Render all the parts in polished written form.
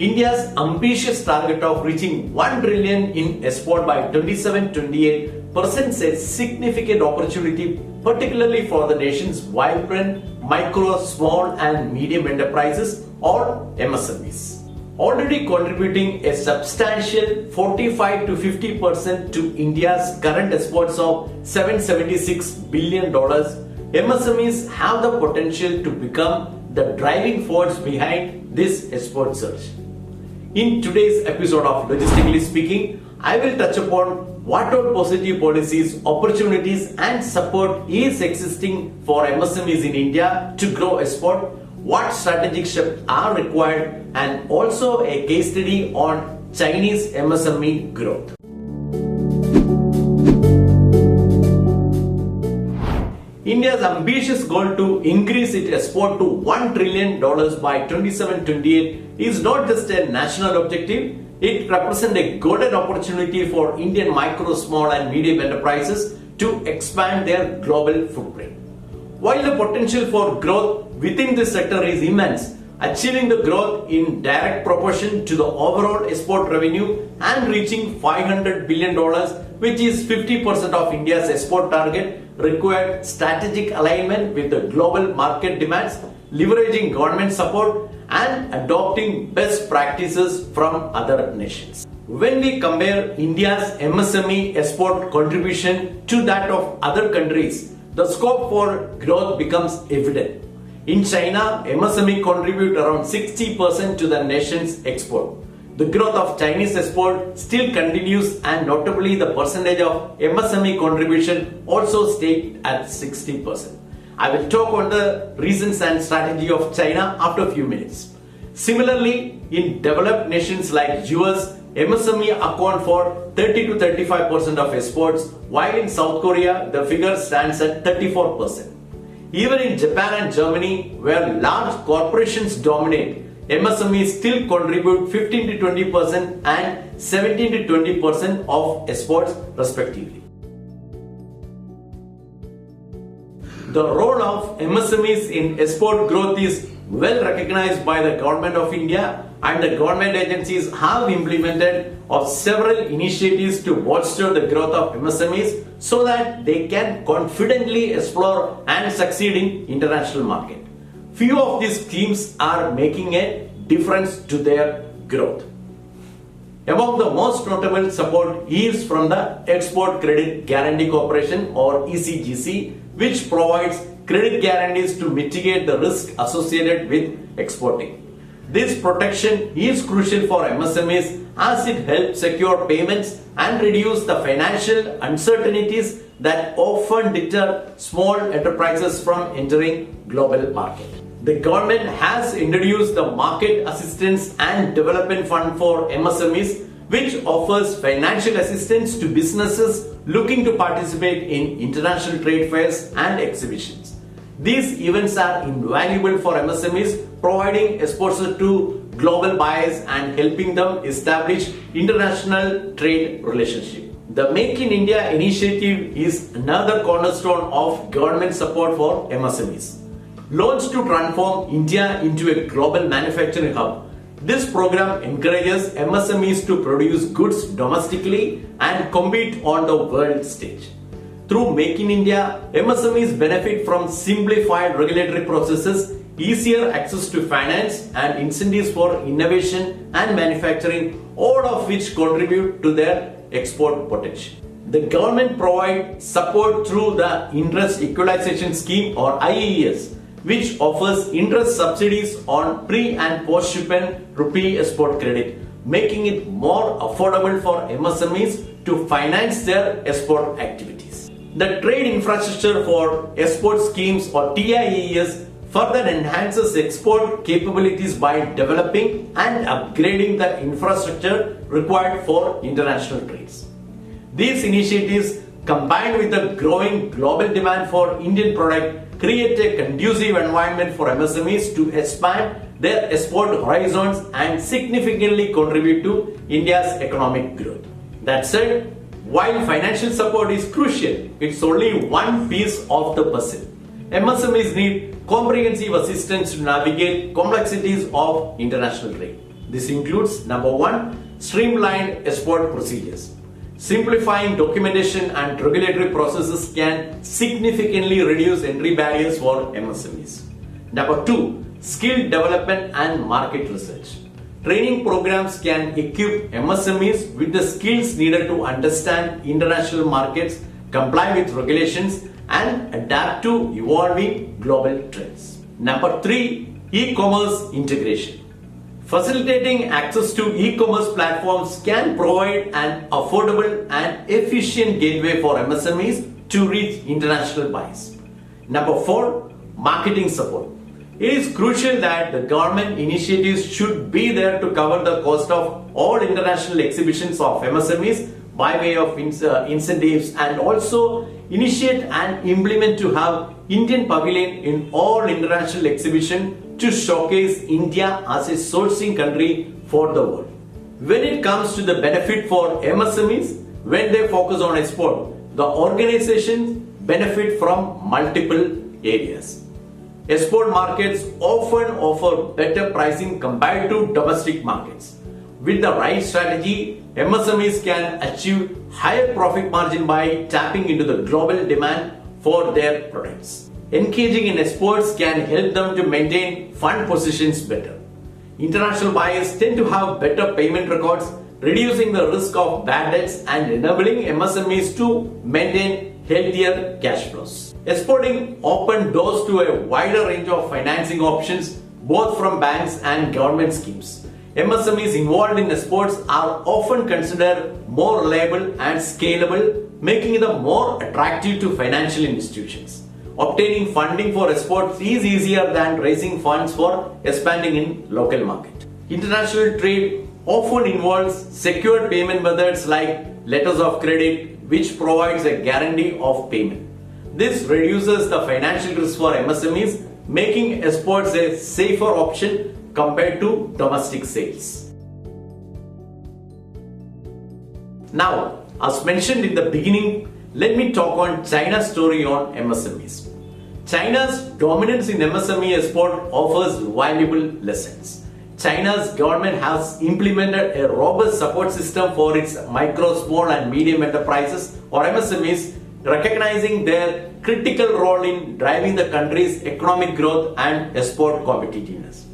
India's ambitious target of reaching 1 trillion in export by 27-28 presents a significant opportunity, particularly for the nation's vibrant micro, small and medium enterprises or MSMEs. Already contributing a substantial 45 to 50% to India's current exports of $776 billion, MSMEs have the potential to become the driving force behind this export surge. In today's episode of Logistically Speaking, I will touch upon what all positive policies, opportunities and support is existing for MSMEs in India to grow export, what strategic steps are required, and also a case study on Chinese MSME growth. India's ambitious goal to increase its export to $1 trillion by 27-28 is not just a national objective, it represents a golden opportunity for Indian micro, small and medium enterprises to expand their global footprint. While the potential for growth within this sector is immense, achieving the growth in direct proportion to the overall export revenue and reaching $500 billion, which is 50% of India's export target, required strategic alignment with the global market demands, leveraging government support and adopting best practices from other nations. When we compare India's MSME export contribution to that of other countries, the scope for growth becomes evident. In China, MSME contribute around 60% to the nation's export. The growth of Chinese export still continues, and notably the percentage of MSME contribution also stayed at 60%. I will talk on the reasons and strategy of China after a few minutes. Similarly, in developed nations like US, MSME account for 30 to 35% of exports, while in South Korea the figure stands at 34%. Even in Japan and Germany, where large corporations dominate, MSMEs still contribute 15 to 20% and 17 to 20% of exports respectively. The role of MSMEs in export growth is well recognized by the Government of India, and the government agencies have implemented several initiatives to bolster the growth of MSMEs so that they can confidently explore and succeed in international market. Few of these schemes are making a difference to their growth. Among the most notable support is from the Export Credit Guarantee Corporation or ECGC, which provides credit guarantees to mitigate the risk associated with exporting. This protection is crucial for MSMEs as it helps secure payments and reduce the financial uncertainties that often deter small enterprises from entering global market. The government has introduced the Market Assistance and Development Fund for MSMEs, which offers financial assistance to businesses looking to participate in international trade fairs and exhibitions. These events are invaluable for MSMEs, providing exposure to global buyers and helping them establish international trade relationships. The Make in India initiative is another cornerstone of government support for MSMEs. Launched to transform India into a global manufacturing hub, this program encourages MSMEs to produce goods domestically and compete on the world stage. Through Make in India, MSMEs benefit from simplified regulatory processes, easier access to finance and incentives for innovation and manufacturing, all of which contribute to their export potential. The government provides support through the Interest Equalization Scheme or IES, which offers interest subsidies on pre- and post-shipment rupee export credit, making it more affordable for MSMEs to finance their export activities. The Trade Infrastructure for Export Schemes or TIES further enhances export capabilities by developing and upgrading the infrastructure required for international trades. These initiatives, combined with the growing global demand for Indian product, create a conducive environment for MSMEs to expand their export horizons and significantly contribute to India's economic growth. That said, while financial support is crucial, it's only one piece of the puzzle. MSMEs need comprehensive assistance to navigate complexities of international trade. This includes number one, streamlined export procedures. Simplifying documentation and regulatory processes can significantly reduce entry barriers for MSMEs. Number two, skill development and market research. Training programs can equip MSMEs with the skills needed to understand international markets, comply with regulations, and adapt to evolving global trends. Number three, e-commerce integration. Facilitating access to e-commerce platforms can provide an affordable and efficient gateway for MSMEs to reach international buyers. Number four, marketing support. It is crucial that the government initiatives should be there to cover the cost of all international exhibitions of MSMEs by way of incentives, and also initiate and implement to have Indian pavilion in all international exhibition to showcase India as a sourcing country for the world. When it comes to the benefit for MSMEs, when they focus on export, the organizations benefit from multiple areas. Export markets often offer better pricing compared to domestic markets. With the right strategy, MSMEs can achieve higher profit margin by tapping into the global demand for their products. Engaging in exports can help them to maintain fund positions better. International buyers tend to have better payment records, reducing the risk of bad debts and enabling MSMEs to maintain healthier cash flows. Exporting opens doors to a wider range of financing options, both from banks and government schemes. MSMEs involved in exports are often considered more reliable and scalable, making them more attractive to financial institutions. Obtaining funding for exports is easier than raising funds for expanding in local market. International trade often involves secured payment methods like letters of credit, which provides a guarantee of payment. This reduces the financial risk for MSMEs, making exports a safer option compared to domestic sales. Now, as mentioned in the beginning, let me talk on China's story on MSMEs. China's dominance in MSME export offers valuable lessons. China's government has implemented a robust support system for its micro, small and medium enterprises or MSMEs, recognizing their critical role in driving the country's economic growth and export competitiveness.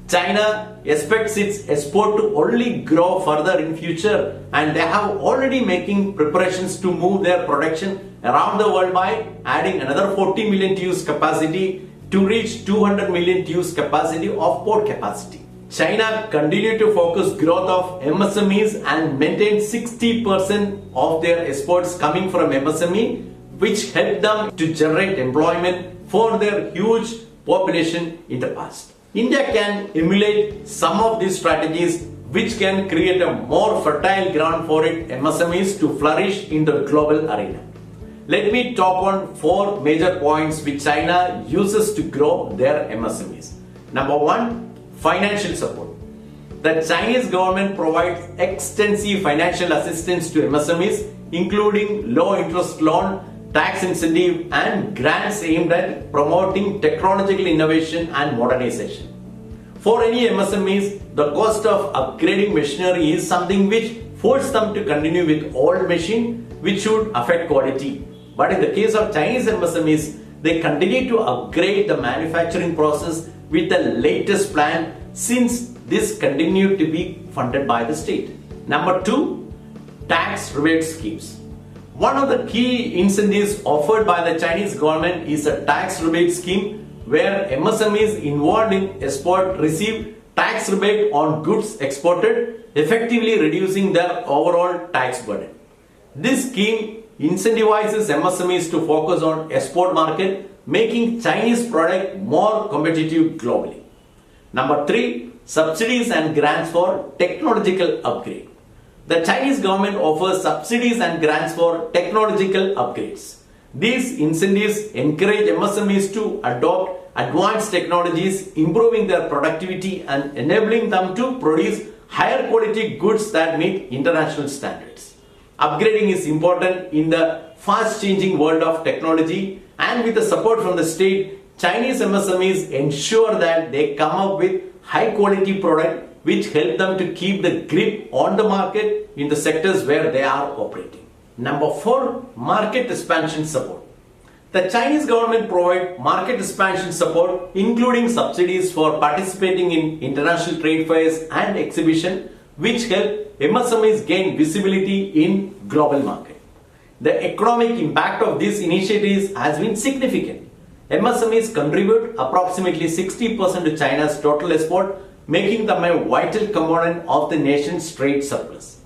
China expects its export to only grow further in future, and they have already making preparations to move their production around the world by adding another 40 million TEUs capacity to reach 200 million TEUs capacity of port capacity. China continue to focus growth of MSMEs and maintain 60% of their exports coming from MSME, which help them to generate employment for their huge population in the past. India can emulate some of these strategies, which can create a more fertile ground for its MSMEs to flourish in the global arena. Let me talk on 4 major points which China uses to grow their MSMEs. Number 1, financial support. The Chinese government provides extensive financial assistance to MSMEs, including low interest loan, tax incentive and grants aimed at promoting technological innovation and modernization. For any MSMEs, the cost of upgrading machinery is something which forces them to continue with old machine, which should affect quality. But in the case of Chinese MSMEs, they continue to upgrade the manufacturing process with the latest plan, since this continued to be funded by the state. Number 2, tax rebate schemes. One of the key incentives offered by the Chinese government is a tax rebate scheme where MSMEs involved in export receive tax rebate on goods exported, effectively reducing their overall tax burden. This scheme incentivizes MSMEs to focus on export market, making Chinese product more competitive globally. Number 3, subsidies and grants for technological upgrade. The Chinese government offers subsidies and grants for technological upgrades. These incentives encourage MSMEs to adopt advanced technologies, improving their productivity and enabling them to produce higher quality goods that meet international standards. Upgrading is important in the fast changing world of technology, and with the support from the state, Chinese MSMEs ensure that they come up with high quality product which help them to keep the grip on the market in the sectors where they are operating. Number 4, market expansion support. The Chinese government provide market expansion support, including subsidies for participating in international trade fairs and exhibition, which help MSMEs gain visibility in global market. The economic impact of these initiatives has been significant. MSMEs contribute approximately 60% to China's total export, making them a vital component of the nation's trade surplus.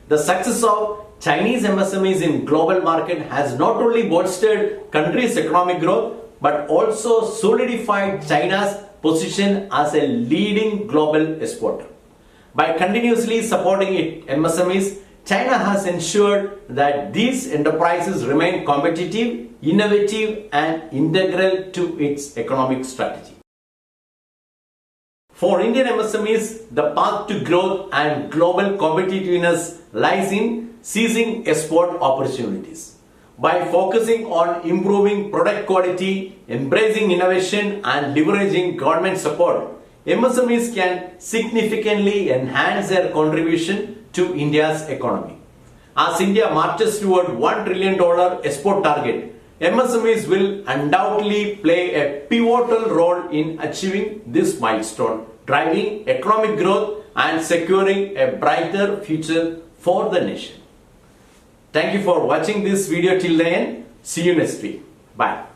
The success of Chinese MSMEs in global market has not only bolstered country's economic growth but also solidified China's position as a leading global exporter. By continuously supporting MSMEs, China has ensured that these enterprises remain competitive, innovative, and integral to its economic strategy. For Indian MSMEs, the path to growth and global competitiveness lies in seizing export opportunities. By focusing on improving product quality, embracing innovation, and leveraging government support, MSMEs can significantly enhance their contribution to India's economy. As India marches toward $1 trillion export target, MSMEs will undoubtedly play a pivotal role in achieving this milestone, driving economic growth and securing a brighter future for the nation. Thank you for watching this video till the end. See you next week. Bye.